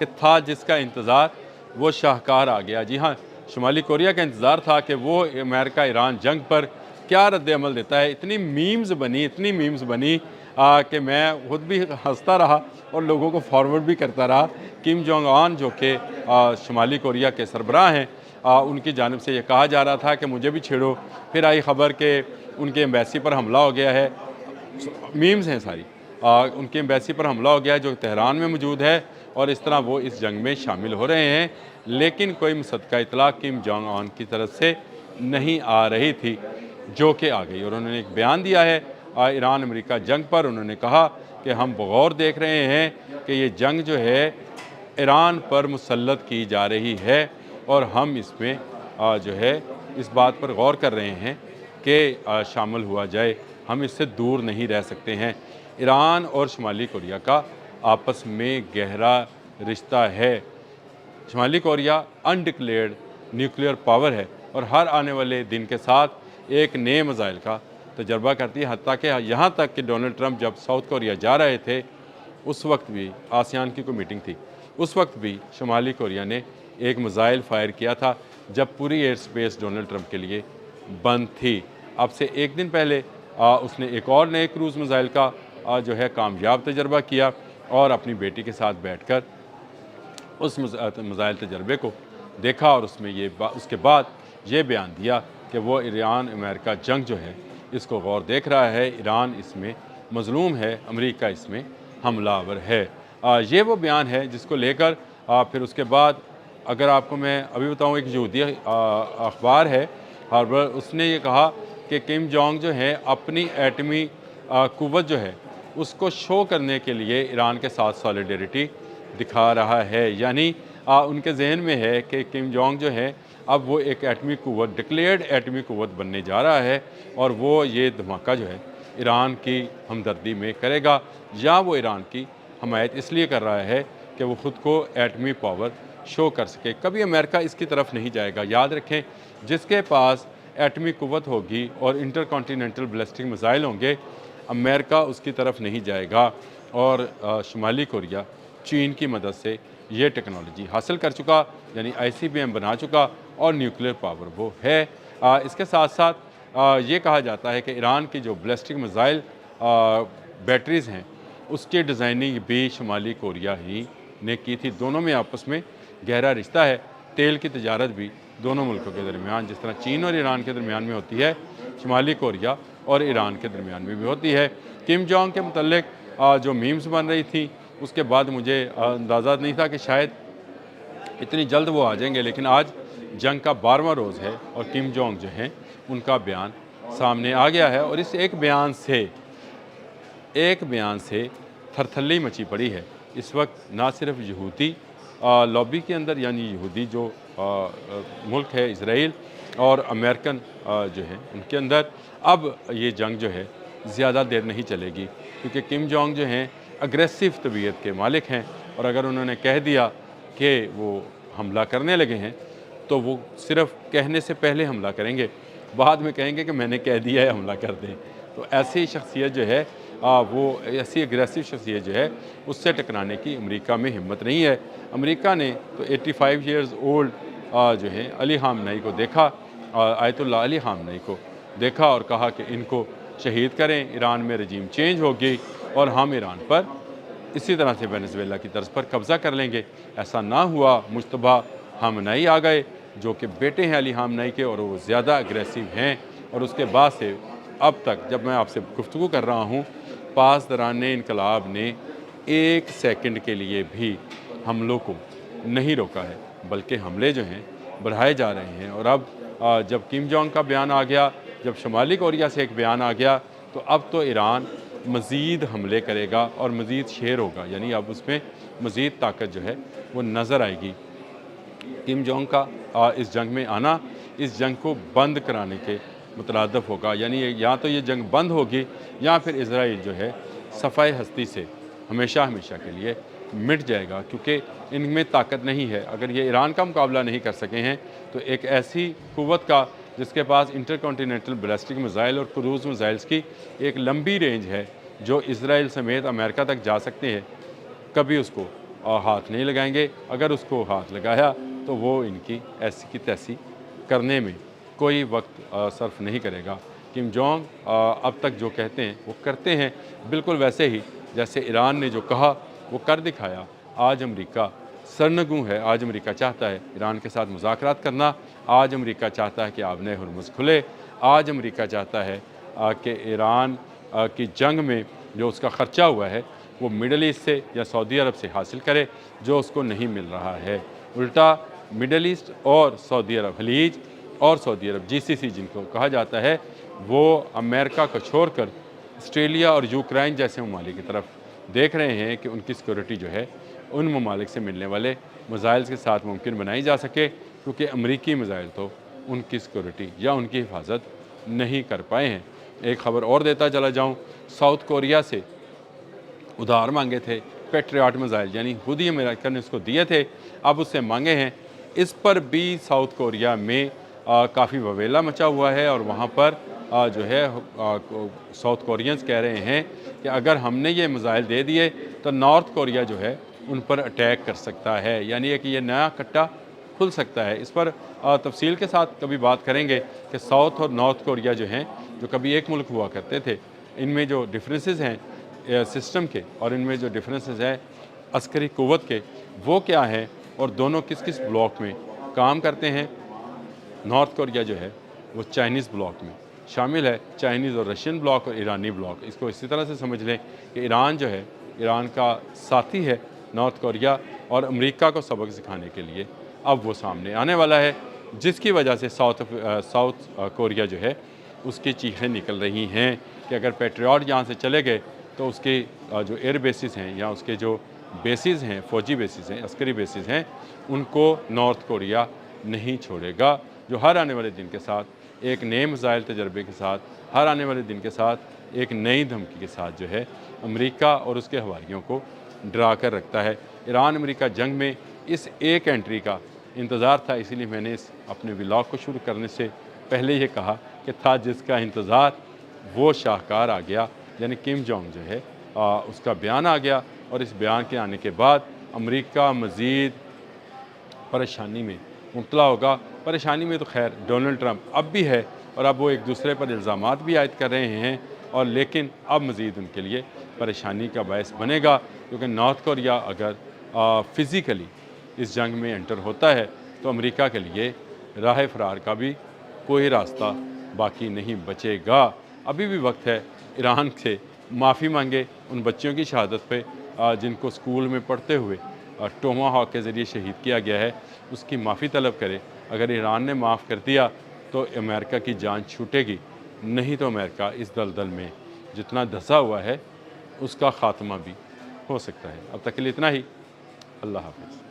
कि था जिसका इंतज़ार वो शाहकार आ गया। जी हाँ, शुमाली कोरिया का इंतज़ार था कि वो अमेरिका ईरान जंग पर क्या रद्द-ए-अमल देता है। इतनी मीम्स बनी कि मैं खुद भी हँसता रहा और लोगों को फॉरवर्ड भी करता रहा। किम जोंग उन जो कि शुमाली कोरिया के सरबराह हैं, उनकी जानिब से ये कहा जा रहा था कि मुझे भी छेड़ो। फिर आई खबर कि उनके एम्बेसी पर हमला हो गया है। मीम्स हैं सारी। उनकी एम्बेसी पर हमला हो गया है जो तेहरान में मौजूद है और इस तरह वो इस जंग में शामिल हो रहे हैं। लेकिन कोई मुसद्दक़ा इत्तला किम जोंग उन की तरफ से नहीं आ रही थी, जो कि आ गई और उन्होंने एक बयान दिया है ईरान अमेरिका जंग पर। उन्होंने कहा कि हम बगौर देख रहे हैं कि ये जंग जो है ईरान पर मुसल्लत की जा रही है और हम इसमें जो है इस बात पर गौर कर रहे हैं कि शामिल हुआ जाए। हम इससे दूर नहीं रह सकते हैं। ईरान और शुमाली कोरिया का आपस में गहरा रिश्ता है। शुमाली कोरिया अनडिक्लेयर्ड न्यूक्लियर पावर है और हर आने वाले दिन के साथ एक नए मिसाइल का तजर्बा करती है। हत्ता कि यहाँ तक कि डोनाल्ड ट्रंप जब साउथ कोरिया जा रहे थे, उस वक्त भी आसियान की कोई मीटिंग थी, उस वक्त भी शुमाली कोरिया ने एक मिसाइल फायर किया था जब पूरी एयर स्पेस डोनाल्ड ट्रंप के लिए बंद थी। अब से एक दिन पहले उसने एक और नए क्रूज़ मिसाइल का जो है कामयाब तजर्बा किया और अपनी बेटी के साथ बैठकर उस मिसाइल तजर्बे को देखा और उसमें उसके बाद ये बयान दिया कि वो ईरान अमेरिका जंग जो है इसको गौर देख रहा है। ईरान इसमें मज़लूम है, अमेरिका इसमें हमलावर है। ये वो बयान है जिसको लेकर फिर उसके बाद अगर आपको मैं अभी बताऊँ, एक यहूदी अखबार है हार्बर, उसने ये कहा कि किम जोंग जो है अपनी एटमी क़ुव्वत जो है उसको शो करने के लिए ईरान के साथ सॉलिडरिटी दिखा रहा है। यानी उनके जहन में है कि किम जोंग जो है अब वो एक एटमी क़ुव्वत, डिक्लेयर्ड एटमी क़ुव्वत बनने जा रहा है और वो ये धमाका जो है ईरान की हमदर्दी में करेगा, या वो ईरान की हमायत इसलिए कर रहा है कि वो ख़ुद को एटमी पावर शो कर सके। कभी अमेरिका इसकी तरफ नहीं जाएगा। याद रखें, जिसके पास एटमी क़ुव्वत होगी और इंटरकॉन्टिनेंटल बैलिस्टिक मिसाइल होंगे, अमेरिका उसकी तरफ नहीं जाएगा। और शुमाली कोरिया चीन की मदद से ये टेक्नोलॉजी हासिल कर चुका, यानी ICBM बना चुका और न्यूक्लियर पावर वो है। इसके साथ साथ ये कहा जाता है कि ईरान की जो बैलिस्टिक मिसाइल बैटरीज़ हैं उसकी डिज़ाइनिंग भी शुमाली कोरिया ही ने की थी। दोनों में आपस में गहरा रिश्ता है। तेल की तजारत भी दोनों मुल्कों के दरमियान, जिस तरह चीन और ईरान के दरमियान में होती है, शुमाली कोरिया और ईरान के दरमियान में भी होती है। किम जोंग के मुतल्लिक जो मीम्स बन रही थी उसके बाद मुझे अंदाज़ा नहीं था कि शायद इतनी जल्द वो आ जाएंगे, लेकिन आज जंग का 12वां रोज़ है और किम जोंग जो हैं उनका बयान सामने आ गया है और इस एक बयान से थरथल्ली मची पड़ी है। इस वक्त ना सिर्फ यहूदी लॉबी के अंदर, यानी यहूदी जो मुल्क है इसराइल और अमेरिकन जो है उनके अंदर, अब ये जंग जो है ज़्यादा देर नहीं चलेगी, क्योंकि किम जोंग जो हैं अग्रेसिव तबीयत के मालिक हैं और अगर उन्होंने कह दिया कि वो हमला करने लगे हैं तो वो सिर्फ कहने से पहले हमला करेंगे, बाद में कहेंगे कि मैंने कह दिया है हमला कर दें। तो ऐसी शख्सियत जो है वो ऐसी अग्रेसिव शख्सियत जो है उससे टकराने की अमेरिका में हिम्मत नहीं है। अमेरिका ने तो 85 ईयर्स ओल्ड जो है अली ख़ामनेई को देखा, आयतुल्लाह अली ख़ामनेई को देखा और कहा कि इनको शहीद करें, ईरान में रजीम चेंज होगी और हम ईरान पर इसी तरह से वेनेज़ुएला की तर्ज पर कब्ज़ा कर लेंगे। ऐसा ना हुआ। मुश्तबा ख़ामनेई आ गए जो कि बेटे हैं अली ख़ामनेई के और वो ज़्यादा अग्रेसिव हैं और उसके बाद से अब तक जब मैं आपसे गुफ्तगू कर रहा हूँ, पासदारान इनकलाब ने 1 सेकंड के लिए भी हमलों को नहीं रोका है, बल्कि हमले जो हैं बढ़ाए जा रहे हैं। और अब जब किम जोंग का बयान आ गया, जब शुमाली कोरिया से एक बयान आ गया, तो अब तो ईरान मज़ीद हमले करेगा और मज़ीद शेर होगा, यानी अब उसमें मज़ीद ताकत जो है वो नज़र आएगी। किम जोंग का इस जंग में आना इस जंग को बंद कराने के मुतरादफ होगा, यानी या तो ये जंग बंद होगी या फिर इसराइल जो है सफ़ाई हस्ती से हमेशा के लिए मिट जाएगा, क्योंकि इनमें ताकत नहीं है। अगर ये ईरान का मुकाबला नहीं कर सके हैं तो एक ऐसी क़ुव्वत का जिसके पास इंटरकॉन्टिनेंटल बैलिस्टिक मिसाइल और क्रूज़ मिसाइल्स की एक लंबी रेंज है जो इसराइल समेत अमेरिका तक जा सकते हैं, कभी उसको हाथ नहीं लगाएंगे। अगर उसको हाथ लगाया तो वो इनकी ऐसी की तैसी करने में कोई वक्त सर्फ नहीं करेगा। किम जोंग अब तक जो कहते हैं वो करते हैं, बिल्कुल वैसे ही जैसे ईरान ने जो कहा वो कर दिखाया। आज अमेरिका सरनगू है, आज अमेरिका चाहता है ईरान के साथ मुज़ाकरात करना, आज अमेरिका चाहता है कि आबने हुर्मुज़ खुले, आज अमेरिका चाहता है कि ईरान की जंग में जो उसका ख़र्चा हुआ है वो मिडल ईस्ट से या सऊदी अरब से हासिल करे, जो उसको नहीं मिल रहा है। उल्टा मिडल ईस्ट और सऊदी अरब, खलीज और सऊदी अरब, GCC जिनको कहा जाता है, वो अमेरिका को छोड़कर ऑस्ट्रेलिया और यूक्रेन जैसे ममालिक की तरफ देख रहे हैं कि उनकी सिक्योरिटी जो है उन ममालिक से मिलने वाले मिसाइल्स के साथ मुमकिन बनाई जा सके, क्योंकि अमरीकी मिसाइल तो उनकी सिक्योरिटी या उनकी हिफाजत नहीं कर पाए हैं। एक ख़बर और देता चला जाऊँ, साउथ कोरिया से उधार मांगे थे पैट्रियट मिसाइल, यानी खुद ही अमेरिका ने उसको दिए थे, अब उससे मांगे हैं। इस पर भी साउथ कोरिया में काफ़ी ववेला मचा हुआ है और वहाँ पर जो है साउथ कोरियंस कह रहे हैं कि अगर हमने ये मिसाइल दे दिए तो नॉर्थ कोरिया जो है उन पर अटैक कर सकता है, यानी कि ये नया कट्टा खुल सकता है। इस पर तफसील के साथ कभी बात करेंगे कि साउथ और नॉर्थ कोरिया जो हैं, जो कभी एक मुल्क हुआ करते थे, इनमें जो डिफरेंसेस हैं सिस्टम के और इनमें जो डिफरेंसेस हैं अस्करी क़ुव्वत के, वो क्या हैं और दोनों किस किस ब्लॉक में काम करते हैं। नॉर्थ कोरिया जो है वो चाइनीज़ ब्लॉक में शामिल है, चाइनीज़ और रशियन ब्लॉक और ईरानी ब्लॉक। इसको इसी तरह से समझ लें कि ईरान जो है, ईरान का साथी है नॉर्थ कोरिया, और अमेरिका को सबक सिखाने के लिए अब वो सामने आने वाला है, जिसकी वजह से साउथ कोरिया जो है उसकी चीखें निकल रही हैं कि अगर पैट्रियट यहाँ से चले गए तो उसके जो एयर बेसिस हैं या उसके जो बेसिस हैं, फ़ौजी बेसिस हैं, अस्करी बेसिस हैं, उनको नॉर्थ कोरिया नहीं छोड़ेगा। जो हर आने वाले दिन के साथ एक नए मिसाइल तजर्बे के साथ, हर आने वाले दिन के साथ एक नई धमकी के साथ जो है अमेरिका और उसके हवारियों को डरा कर रखता है। ईरान अमेरिका जंग में इस एक एंट्री का इंतज़ार था, इसीलिए मैंने इस अपने व्लॉग को शुरू करने से पहले ये कहा कि था जिसका इंतज़ार वो शाहकार आ गया, यानी किम जोंग जो है उसका बयान आ गया, और इस बयान के आने के बाद अमेरिका मज़ीद परेशानी में मुब्तला होगा। परेशानी में तो खैर डोनाल्ड ट्रंप अब भी है और अब वो एक दूसरे पर इल्ज़ामात भी आयद कर रहे हैं, और लेकिन अब मज़ीद उनके लिए परेशानी का बायस बनेगा, क्योंकि नॉर्थ कोरिया अगर फ़िज़िकली इस जंग में एंटर होता है तो अमेरिका के लिए राह फ़रार का भी कोई रास्ता बाकी नहीं बचेगा। अभी भी वक्त है ईरान से माफ़ी मांगे उन बच्चियों की शहादत पे जिनको स्कूल में पढ़ते हुए टोमाहॉक के ज़रिए शहीद किया गया है, उसकी माफ़ी तलब करे। अगर ईरान ने माफ़ कर दिया तो अमेरिका की जान छूटेगी, नहीं तो अमेरिका इस दलदल में जितना धंसा हुआ है उसका ख़ात्मा भी हो सकता है। अब तक के लिए इतना ही। अल्लाह हाफ़िज़।